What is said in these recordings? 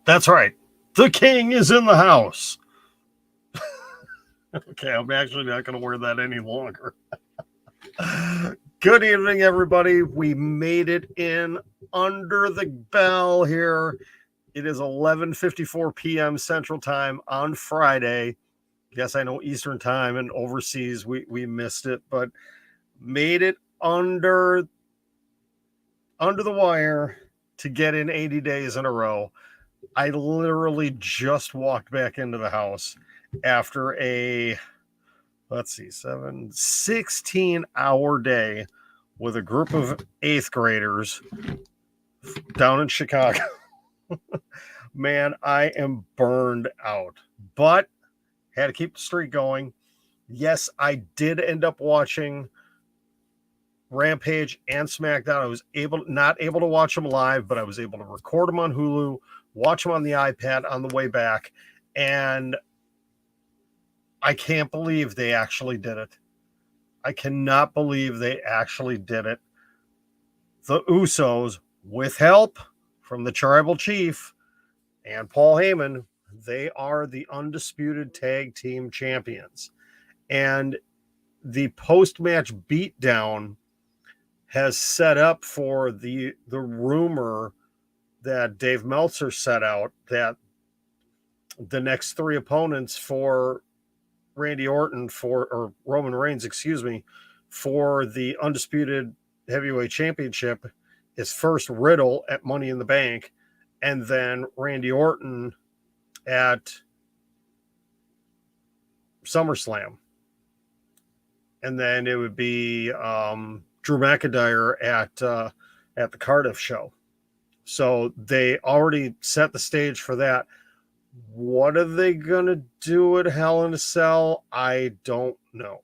That's right. The king is in the house. Okay, I'm actually not going to wear that any longer. Good evening, everybody. We made it in under the bell here. It is 11:54 p.m. Central Time on Friday. Yes, I know Eastern Time and overseas we missed it, but made it under the wire to get in 80 days in a row. I literally just walked back into the house after a 16-hour day with a group of 8th graders down in Chicago. Man, I am burned out, but had to keep the streak going. Yes, I did end up watching Rampage and SmackDown. I was not able to watch them live, but I was able to record them on Hulu, watch them on the iPad on the way back, and I can't believe they actually did it. I cannot believe they actually did it. The Usos, with help from the Tribal Chief and Paul Heyman, they are the Undisputed Tag Team Champions. And the post-match beatdown has set up for the rumor that Dave Meltzer set out that the next 3 opponents for Randy Orton or Roman Reigns, for the Undisputed Heavyweight Championship is first Riddle at Money in the Bank, and then Randy Orton at SummerSlam. And then it would be Drew McIntyre at the Cardiff show. So they already set the stage for that. What are they going to do at Hell in a Cell? I don't know.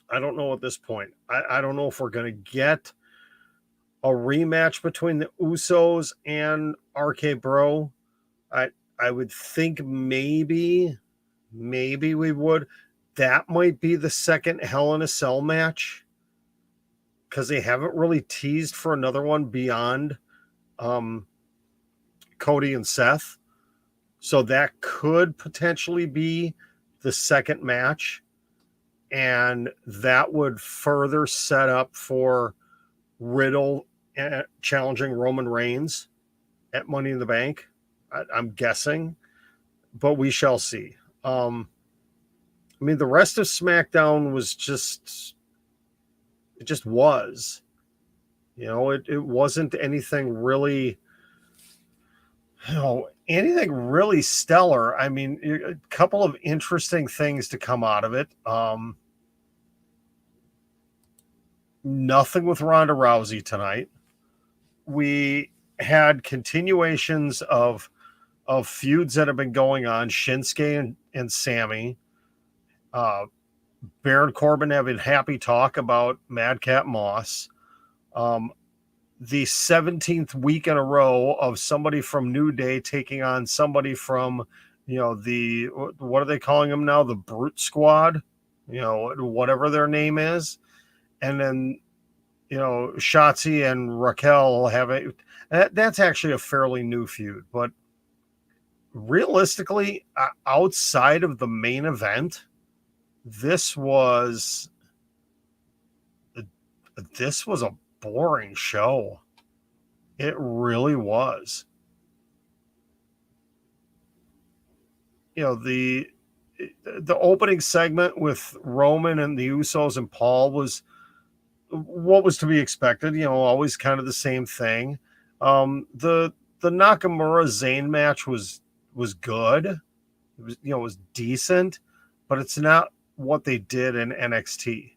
I don't know at this point. I don't know if we're going to get a rematch between the Usos and RK Bro. I would think maybe we would. That might be the second Hell in a Cell match, because they haven't really teased for another one beyond Cody and Seth. So that could potentially be the second match, and that would further set up for Riddle challenging Roman Reigns at Money in the Bank. I'm guessing, but we shall see. I mean, the rest of SmackDown was it just was. You know, it wasn't anything really, anything really stellar. I mean, a couple of interesting things to come out of it. Nothing with Ronda Rousey tonight. We had continuations of feuds that have been going on. Shinsuke and Sammy. Baron Corbin having happy talk about Madcap Moss. The 17th week in a row of somebody from New Day taking on somebody from, what are they calling them now? The Brute Squad, whatever their name is. And then, Shotzi and Raquel that's actually a fairly new feud, but realistically, outside of the main event, this was a boring show. It really was. The opening segment with Roman and the Usos and Paul was what was to be expected. Always kind of the same thing. The Nakamura Zayn match was good. It was decent, but it's not what they did in NXT.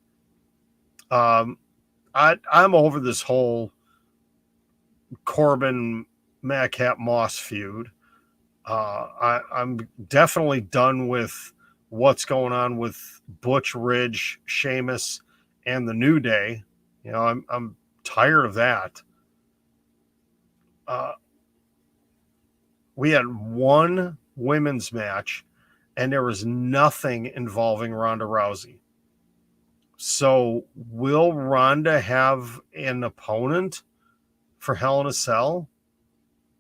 I'm over this whole Corbin Madcap Moss feud. I'm definitely done with what's going on with Butch, Ridge, Sheamus, and the New Day. I'm tired of that. We had one women's match, and there was nothing involving Ronda Rousey. So will Ronda have an opponent for Hell in a Cell,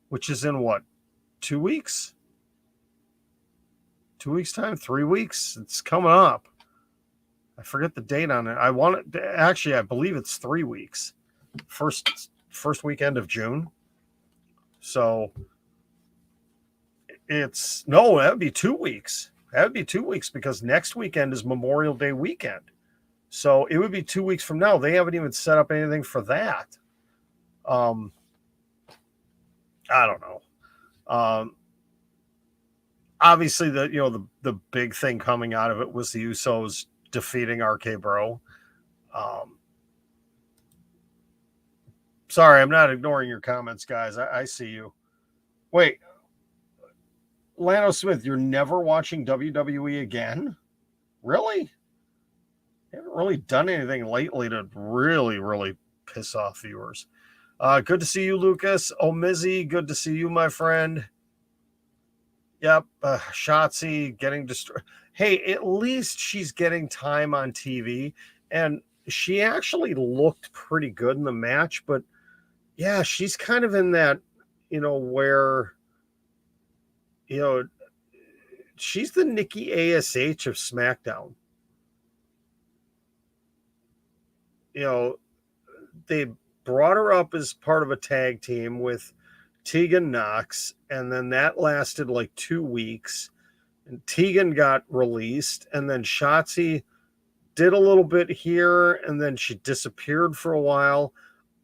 which is in what, 2 weeks. 2 weeks time, 3 weeks. It's coming up. I forget the date on it. I believe it's 3 weeks. First weekend of June. So that would be 2 weeks. That would be 2 weeks because next weekend is Memorial Day weekend. So it would be 2 weeks from now. They haven't even set up anything for that. I don't know. Obviously, the big thing coming out of it was the Usos defeating RK Bro. Sorry, I'm not ignoring your comments, guys. I see you. Wait, Lano Smith, you're never watching WWE again? Really? They haven't really done anything lately to really, really piss off viewers. Good to see you, Lucas. Omizzy, good to see you, my friend. Yep, Shotzi getting destroyed. Hey, at least she's getting time on TV, and she actually looked pretty good in the match, but yeah, she's kind of in that, where, she's the Nikki ASH of SmackDown. They brought her up as part of a tag team with Tegan Knox, and then that lasted like 2 weeks. And Tegan got released, and then Shotzi did a little bit here, and then she disappeared for a while.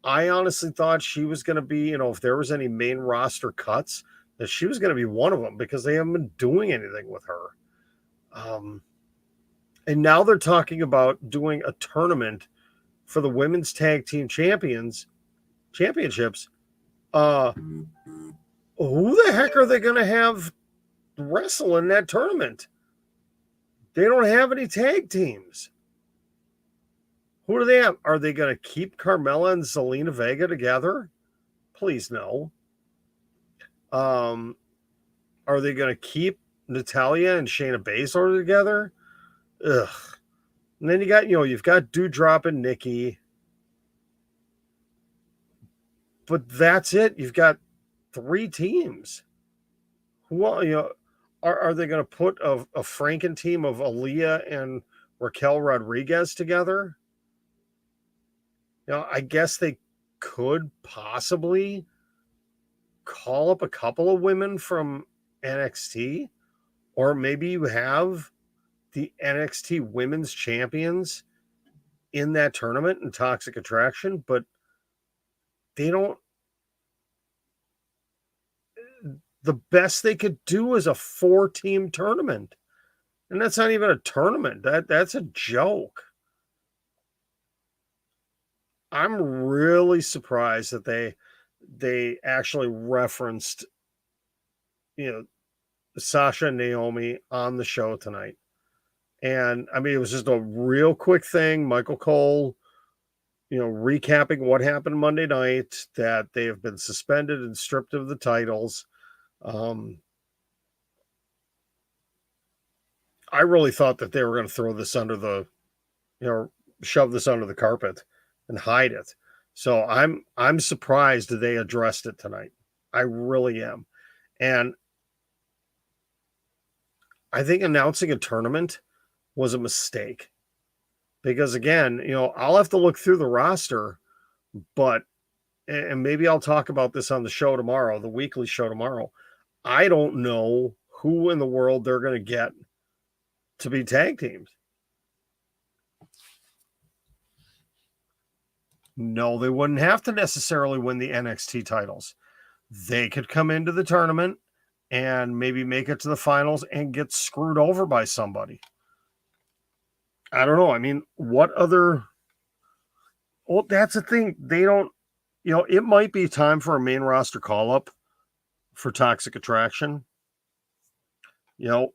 I honestly thought she was going to be, if there was any main roster cuts, that she was going to be one of them because they haven't been doing anything with her. And now they're talking about doing a tournament for the Women's Tag Team Championships. Who the heck are they going to have wrestle in that tournament? They don't have any tag teams. Who do they have? Are they going to keep Carmella and Zelina Vega together? Please no. Are they going to keep Natalya and Shayna Baszler together? Ugh. And then you've got Doudrop and Nikki. But that's it. You've got 3 teams. Are they going to put a Franken team of Aaliyah and Raquel Rodriguez together? I guess they could possibly call up a couple of women from NXT, or maybe you have the NXT Women's Champions in that tournament in Toxic Attraction, but they don't. The best they could do is a 4-team tournament, and that's not even a tournament. That's a joke. I'm really surprised that they actually referenced, Sasha and Naomi on the show tonight. And I mean, it was just a real quick thing. Michael Cole, recapping what happened Monday night, that they have been suspended and stripped of the titles. I really thought that they were going to throw this under shove this under the carpet and hide it. So I'm surprised that they addressed it tonight. I really am. And I think announcing a tournament was a mistake. Because again, I'll have to look through the roster, and maybe I'll talk about this on the show tomorrow, the weekly show tomorrow. I don't know who in the world they're going to get to be tag teams. No, they wouldn't have to necessarily win the NXT titles. They could come into the tournament and maybe make it to the finals and get screwed over by somebody. I don't know. I mean, what other... Well, that's the thing. They don't... it might be time for a main roster call-up for Toxic Attraction.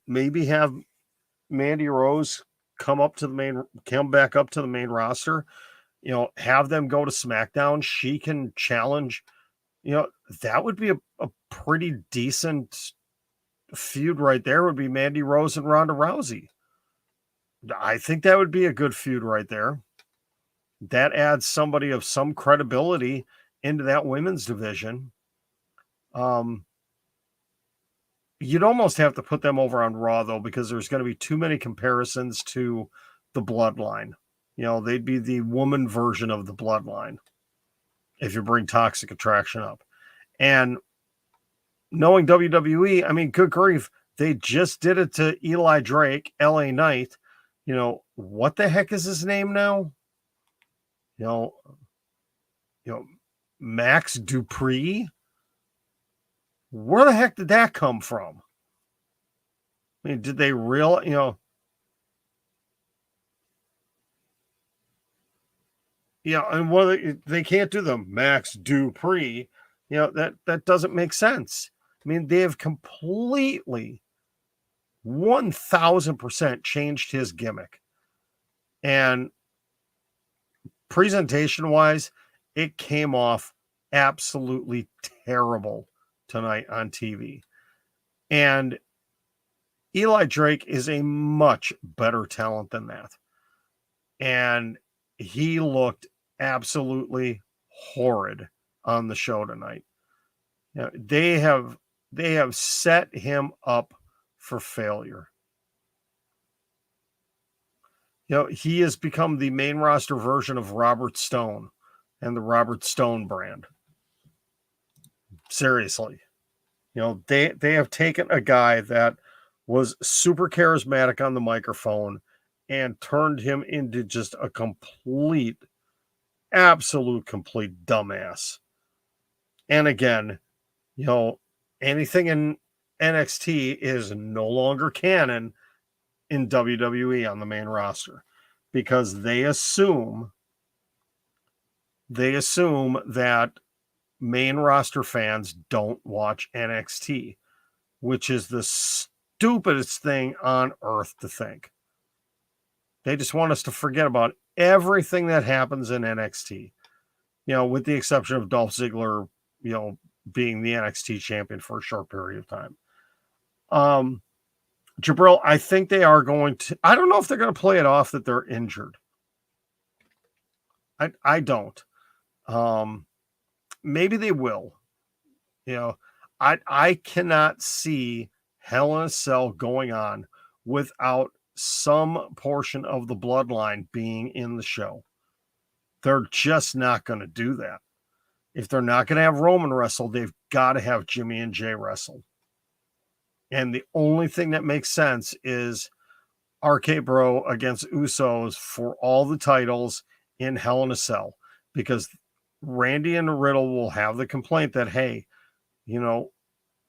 Maybe have Mandy Rose come back up to the main roster. Have them go to SmackDown. She can challenge. That would be a pretty decent feud right there. Would be Mandy Rose and Ronda Rousey. I think that would be a good feud right there. That adds somebody of some credibility into that women's division. you'd almost have to put them over on Raw, though, because there's going to be too many comparisons to the Bloodline. They'd be the woman version of the Bloodline if you bring Toxic Attraction up. And knowing WWE, I mean, good grief, they just did it to Eli Drake, LA Knight. What the heck is his name now? Max Dupree? Where the heck did that come from? I mean, did they really, and they can't do the Max Dupree. That doesn't make sense. I mean, they have completely 1000% changed his gimmick. And presentation-wise, it came off absolutely terrible tonight on TV. And Eli Drake is a much better talent than that. And he looked absolutely horrid on the show tonight. They have set him up for failure. He has become the main roster version of Robert Stone and the Robert Stone brand. Seriously. They have taken a guy that was super charismatic on the microphone and turned him into just a absolute complete dumbass. And again, anything in NXT is no longer canon in WWE on the main roster because they assume that main roster fans don't watch NXT, which is the stupidest thing on earth to think. They just want us to forget about everything that happens in NXT, with the exception of Dolph Ziggler, being the NXT champion for a short period of time. Jabril, I think they are going to, I don't know if they're going to play it off that they're injured. I don't. Maybe they will. I cannot see Hell in a Cell going on without some portion of the Bloodline being in the show. They're just not going to do that. If they're not going to have Roman wrestle, they've got to have Jimmy and Jay wrestle. And the only thing that makes sense is RK Bro against Usos for all the titles in Hell in a Cell. Because Randy and Riddle will have the complaint that, hey,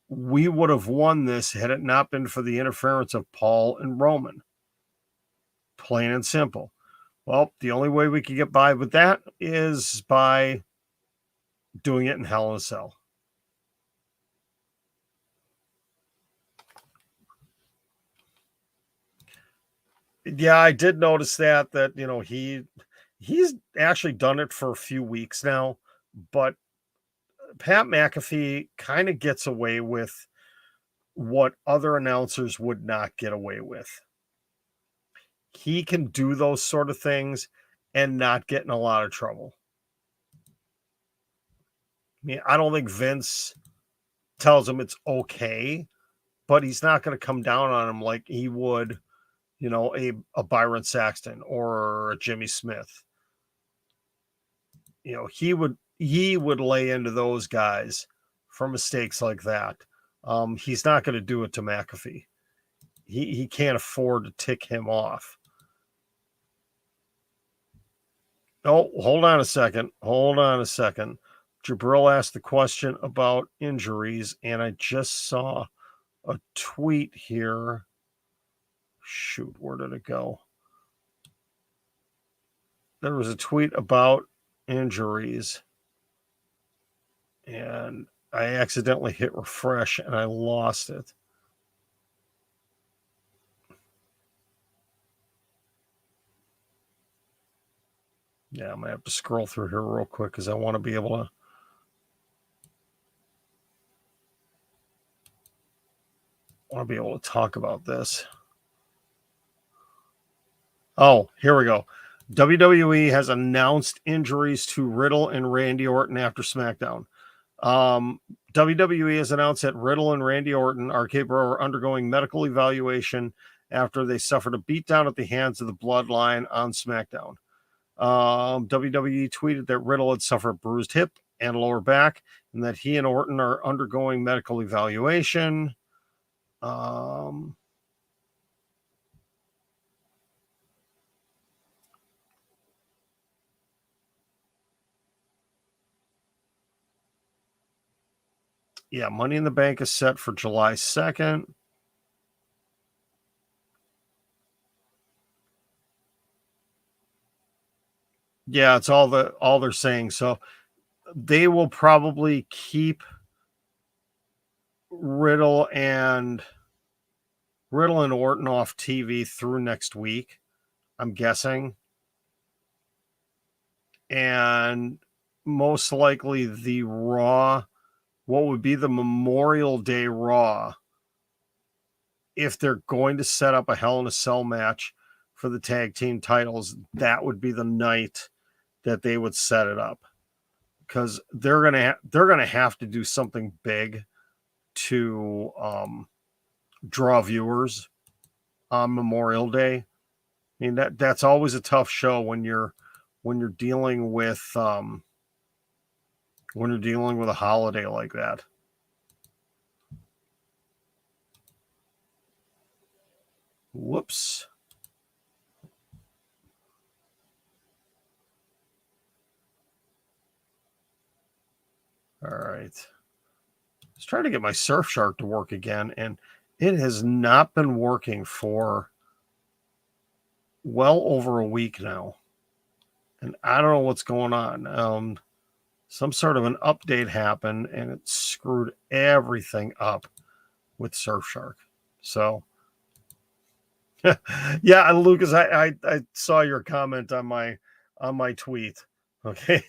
we would have won this had it not been for the interference of Paul and Roman. Plain and simple. Well, the only way we could get by with that is by doing it in Hell in a Cell. Yeah, I did notice that he's actually done it for a few weeks now, but Pat McAfee kind of gets away with what other announcers would not get away with. He can do those sort of things and not get in a lot of trouble. I mean, I don't think Vince tells him it's okay, but he's not going to come down on him like he would, a Byron Saxton or a Jimmy Smith. He would lay into those guys for mistakes like that. He's not going to do it to McAfee. He can't afford to tick him off. Oh, hold on a second. Jabril asked the question about injuries, and I just saw a tweet here. Shoot, where did it go? There was a tweet about injuries, and I accidentally hit refresh, and I lost it. Yeah, I'm going to have to scroll through here real quick because I want to be able to talk about this. Oh, here we go. WWE has announced injuries to Riddle and Randy Orton after SmackDown. WWE has announced that Riddle and Randy Orton are capable of undergoing medical evaluation after they suffered a beatdown at the hands of the Bloodline on SmackDown. WWE tweeted that Riddle had suffered a bruised hip and lower back, and that he and Orton are undergoing medical evaluation. Yeah, Money in the Bank is set for July 2nd. Yeah, it's all they're saying. So they will probably keep Riddle and Orton off TV through next week, I'm guessing. And most likely the Raw, what would be the Memorial Day Raw, if they're going to set up a Hell in a Cell match for the tag team titles, that would be the night that they would set it up, because they're gonna have to do something big to draw viewers on Memorial Day. I mean, that's always a tough show when you're dealing with a holiday like that. Whoops. All right. Let's try to get my Surfshark to work again, and it has not been working for well over a week now. And I don't know what's going on. Some sort of an update happened, and it screwed everything up with Surfshark. So, yeah, Lucas, I saw your comment on my tweet. Okay.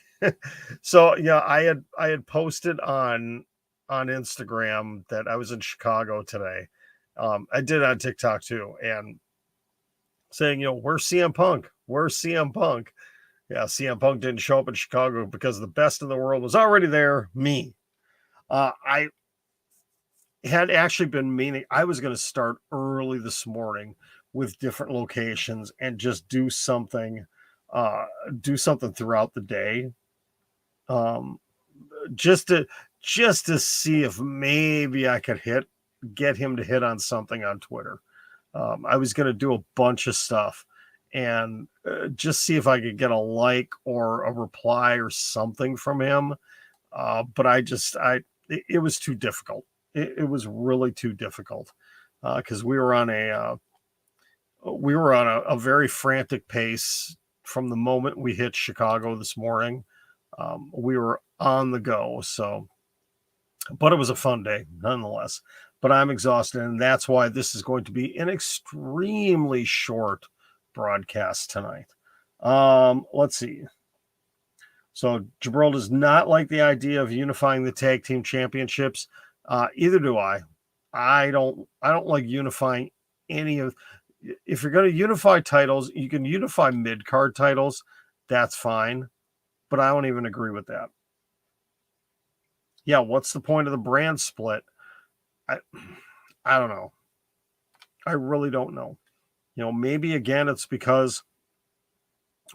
So yeah, I had posted on Instagram that I was in Chicago today. I did on TikTok too, and saying, where's CM Punk? Where's CM Punk? Yeah, CM Punk didn't show up in Chicago because the best in the world was already there, me. I had actually been meaning I was going to start early this morning with different locations and just do something throughout the day. Just to see if maybe I could get him to hit on something on Twitter. I was going to do a bunch of stuff and just see if I could get a like or a reply or something from him. But it was too difficult. It was really too difficult because we were on a very frantic pace from the moment we hit Chicago this morning. We were on the go. So, but it was a fun day nonetheless. But I'm exhausted, and that's why this is going to be an extremely short broadcast tonight. Let's see. So Jabril does not like the idea of unifying the tag team championships. Either do I. I don't like unifying any of. If you're going to unify titles, you can unify mid-card titles. That's fine. But I don't even agree with that. Yeah, what's the point of the brand split? I don't know. I really don't know. Maybe again it's because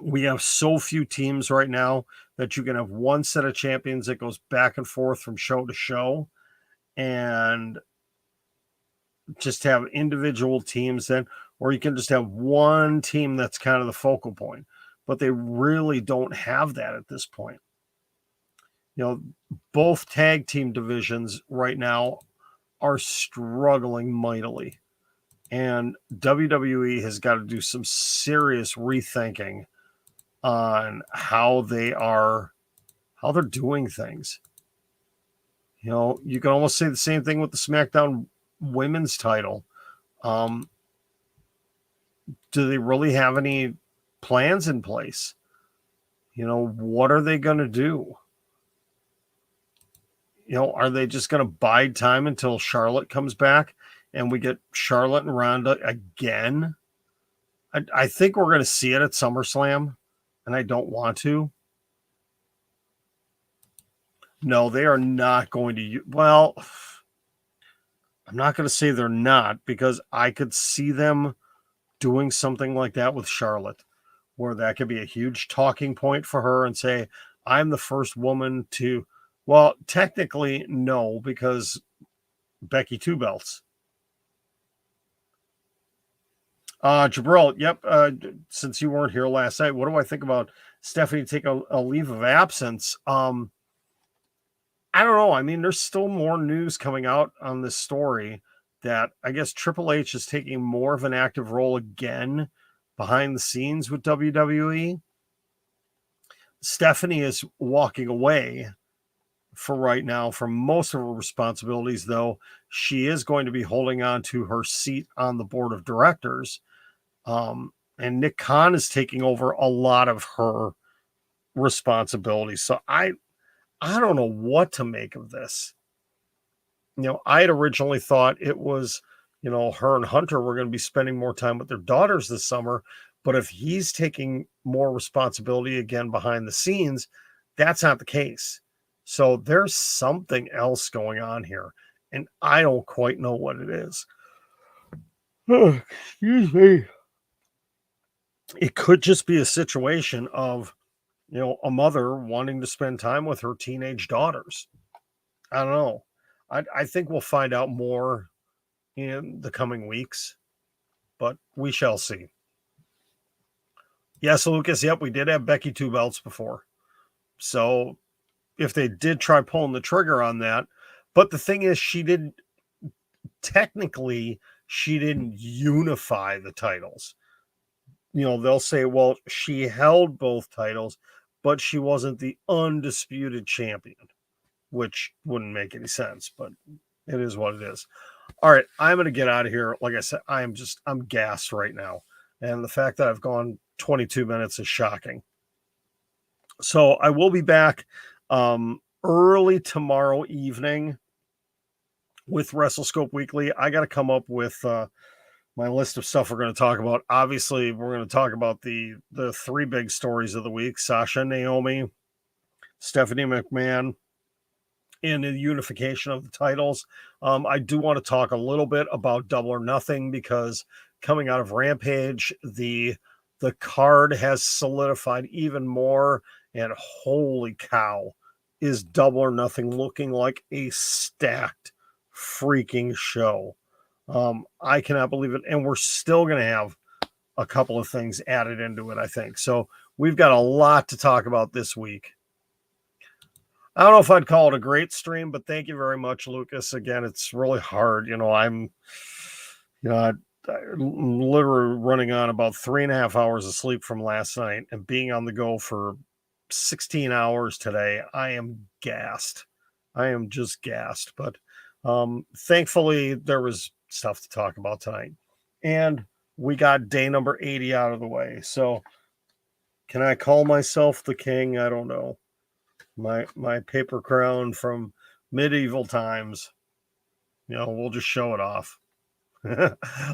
we have so few teams right now that you can have one set of champions that goes back and forth from show to show and just have individual teams then, or you can just have one team that's kind of the focal point. But they really don't have that at this point. Both tag team divisions right now are struggling mightily. And WWE has got to do some serious rethinking on how they're doing things. You can almost say the same thing with the SmackDown women's title. Do they really have any plans in place? What are they going to do? Are they just going to bide time until Charlotte comes back and we get Charlotte and Ronda again? I think we're going to see it at SummerSlam, and I don't want to. No, they are not going to. Well, I'm not going to say they're not, because I could see them doing something like that with Charlotte, where that could be a huge talking point for her and say, I'm the first woman to. Well, technically, no, because Becky two belts. Jabril, yep. Since you weren't here last night, what do I think about Stephanie taking a leave of absence? I don't know. I mean, there's still more news coming out on this story that I guess Triple H is taking more of an active role again behind the scenes with WWE. Stephanie is walking away for right now from most of her responsibilities, though she is going to be holding on to her seat on the board of directors. And Nick Khan is taking over a lot of her responsibilities. So I don't know what to make of this. I had originally thought it was, her and Hunter were going to be spending more time with their daughters this summer. But if he's taking more responsibility again behind the scenes, that's not the case. So there's something else going on here. And I don't quite know what it is. Oh, excuse me. It could just be a situation of, a mother wanting to spend time with her teenage daughters. I don't know. I think we'll find out more in the coming weeks, but we shall see. Yes, Lucas, yep, we did have Becky two belts before. So if they did try pulling the trigger on that, but the thing is, she didn't unify the titles. They'll say, well, she held both titles, but she wasn't the undisputed champion, which wouldn't make any sense, but it is what it is. All right, I'm going to get out of here. Like I said, I'm gassed right now. And the fact that I've gone 22 minutes is shocking. So I will be back early tomorrow evening with WrestleScope Weekly. I got to come up with my list of stuff we're going to talk about. Obviously, we're going to talk about the three big stories of the week: Sasha, Naomi, Stephanie McMahon, and the unification of the titles. I do want to talk a little bit about Double or Nothing, because coming out of Rampage, the card has solidified even more, and holy cow, is Double or Nothing looking like a stacked freaking show. I cannot believe it. And we're still going to have a couple of things added into it, I think. So we've got a lot to talk about this week. I don't know if I'd call it a great stream, but thank you very much, Lucas. Again, it's really hard. I'm literally running on about 3.5 hours of sleep from last night and being on the go for 16 hours today. I am gassed. I am just gassed. But thankfully, there was stuff to talk about tonight. And we got day number 80 out of the way. So can I call myself the king? I don't know. My paper crown from medieval times. We'll just show it off.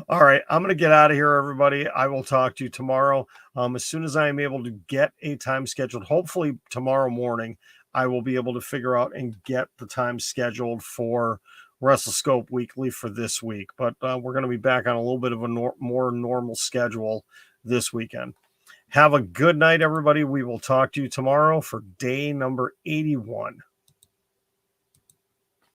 All right, I'm going to get out of here, everybody. I will talk to you tomorrow. As soon as I am able to get a time scheduled, hopefully tomorrow morning, I will be able to figure out and get the time scheduled for WrestleScope Weekly for this week. But we're going to be back on a little bit of a more normal schedule this weekend. Have a good night, everybody. We will talk to you tomorrow for day number 81.